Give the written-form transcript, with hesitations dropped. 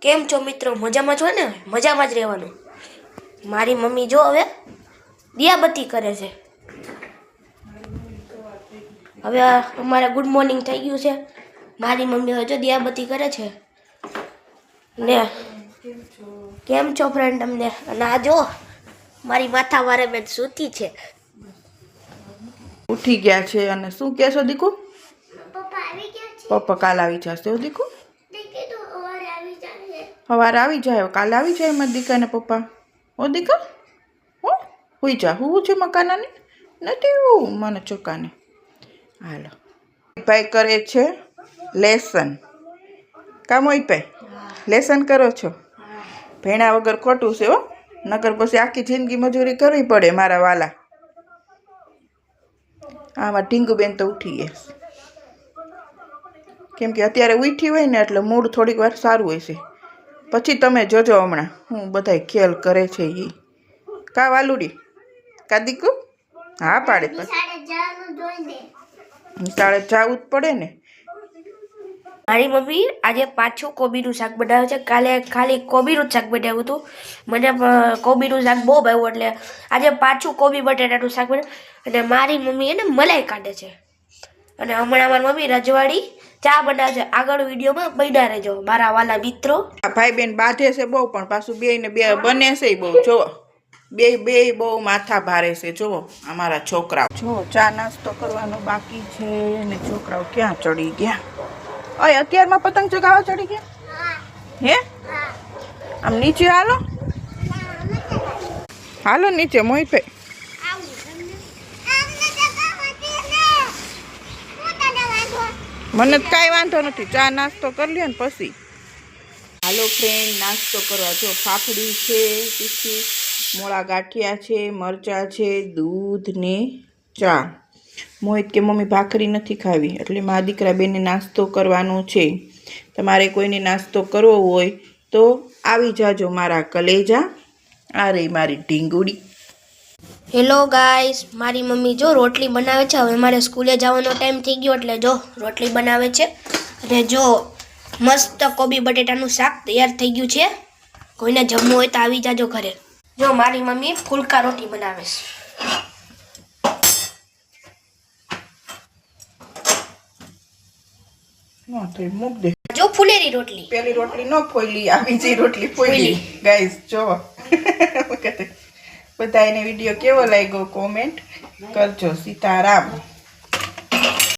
કેમ છો મિત્રો? મજામાં છો ને? મજામાં જ રહેવાનું. મારી મમ્મી જો હવે દિયાબત્તી કરે છે. હવે અમારે ગુડ મોર્નિંગ થઈ ગયું છે. મારી મમ્મી હવે જો દિયાબત્તી કરે છે ને. કેમ છો ફ્રેન્ડ તમને? અને આ જો મારી માથા વારે બેન સૂતી છે. ઉઠી ગયા છે અને શું કહેશો દીકુ? પપ્પા કાલ આવી જશે દીકુ. સવારે આવી જાય, કાલે આવી જાય મારા દીકાને પપ્પા. ઓ દીકા હો હુઈ જા. હું છે મકાનાને નથી હું મને ચોકાને. હાલો ભાઈ કરે છે લેસન. કામ હોય ભાઈ લેસન કરો છો? ભેણા વગર ખોટું છે હો, નકર પછી આખી જિંદગી મજૂરી કરવી પડે મારા વાલા. આમાં ઢીંગુબેન તો ઉઠી ગયા કેમ કે અત્યારે ઉઠી હોય ને એટલે મૂડ થોડીક વાર સારું હોય છે. પછી તમે જોજો હમણાં હું બધાય ખેલ કરે છે એ. કા વાલુડી કા દીકુ? હા પાડે નિશાળે જવું જ પડે ને. મારી મમ્મી આજે પાછું કોબીનું શાક બનાવે છે. કાલે ખાલી કોબીનું શાક બનાવ્યું હતું. મને કોબીનું શાક બહુ ભાવ્યું એટલે આજે પાછું કોબી બટેટાનું શાક બનાવ્યું. અને મારી મમ્મી એને મલાઈ કાઢે છે. અને હમણાં મારી મમ્મી રજવાડી ચા બનાવે છે. આગળ વિડીયોમાં બન્યા રહેજો મારા વાલા મિત્રો. ભાઈ બેન બાંધે છે બહુ, પણ પાછું બે ને બે બને છે બહુ. જો બે બહુ માથા ભારે છે. જુઓ અમારા છોકરાઓ. જો ચા નાસ્તો કરવાનો બાકી છે ને છોકરાઓ ક્યાં ચડી ગયા? ઓય અત્યારમાં પતંગ ચગાવવા ચડી ગયા હે? આમ નીચે હાલો, હાલો નીચે મોહિતભાઈ. મને કાંઈ વાંધો નથી, ચા નાસ્તો કરી લ્યો ને પછી. હાલો ફ્રેન્ડ નાસ્તો કરવા. જો ફાફડી છે, તીખી મોળા ગાંઠિયા છે, મરચાં છે, દૂધ ને ચા. મોહિત કે મમ્મી ભાખરી નથી ખાવી એટલે મારા દીકરા બેને નાસ્તો કરવાનો છે. તમારે કોઈને નાસ્તો કરવો હોય તો આવી જાજો મારા કલેજા. આ રહી મારી ઢીંગુડી. હેલો ગાઈસ, મારી મમ્મી જો રોટલી બનાવે છે. હવે મારે સ્કૂલે જવાનો ટાઈમ થઈ ગયો એટલે જો રોટલી બનાવે છે. અને જો મસ્ત કોબી બટેટાનું શાક તૈયાર થઈ ગયું છે. કોઈને જમવું હોય તો આવી જાજો ઘરે. જો મારી મમ્મી ફુલકા રોટી બનાવે છે. જો ફુલેરી રોટલી. પેલી રોટલી ન ફોઈલી, આવી જે રોટલી ફોઈલી. ગાઈસ જો બધા એને વિડીયો કેવો લાગ્યો કોમેન્ટ કરજો. સીતારામ.